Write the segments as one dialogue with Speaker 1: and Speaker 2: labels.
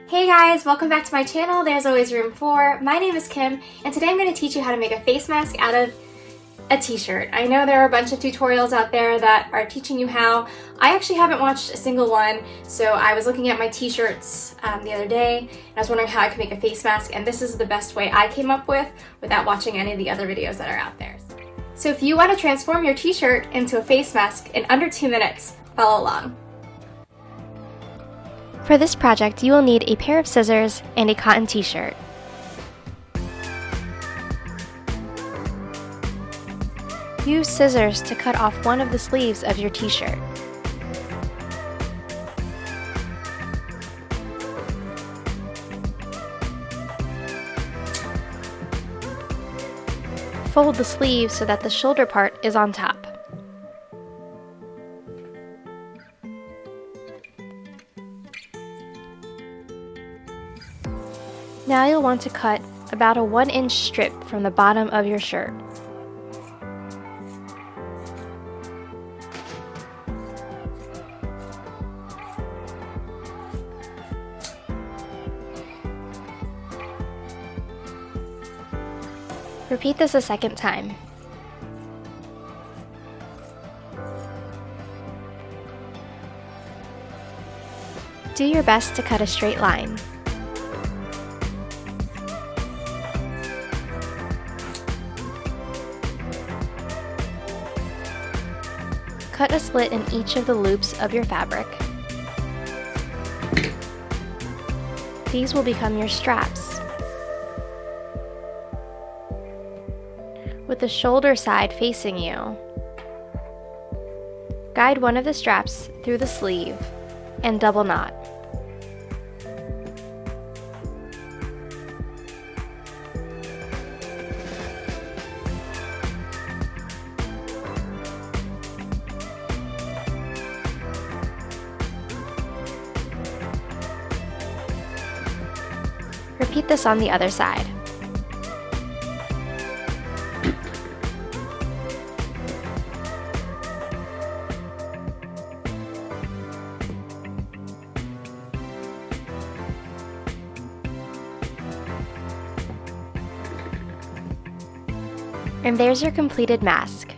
Speaker 1: Hey guys, welcome back to my channel, There's Always Room For. My name is Kim, and today I'm going to teach you how to make a face mask out of a t-shirt. I know there are a bunch of tutorials out there that are teaching you how. I actually haven't watched a single one, so I was looking at my t-shirts the other day, and I was wondering how I could make a face mask, and this is the best way I came up with without watching any of the other videos that are out there. So if you want to transform your t-shirt into a face mask in under 2 minutes, follow along. For this project, you will need a pair of scissors and a cotton t-shirt. Use scissors to cut off one of the sleeves of your t-shirt. Fold the sleeve so that the shoulder part is on top. Now you'll want to cut about a 1-inch strip from the bottom of your shirt. Repeat this a second time. Do your best to cut a straight line. Cut a slit in each of the loops of your fabric. These will become your straps. With the shoulder side facing you, guide one of the straps through the sleeve and double knot. Repeat this on the other side. And there's your completed mask.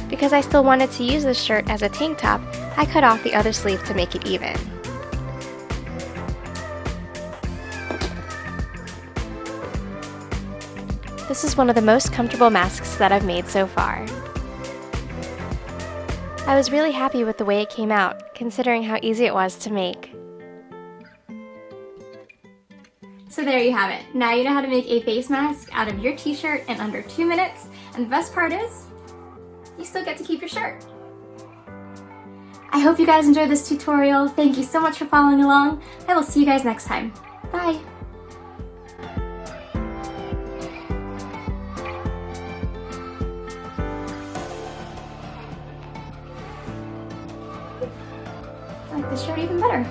Speaker 1: Because I still wanted to use this shirt as a tank top, I cut off the other sleeve to make it even. This is one of the most comfortable masks that I've made so far. I was really happy with the way it came out, considering how easy it was to make. So there you have it. Now you know how to make a face mask out of your t-shirt in under 2 minutes, and the best part is, you still get to keep your shirt. I hope you guys enjoyed this tutorial. Thank you so much for following along. I will see you guys next time. Bye! I like this shirt even better.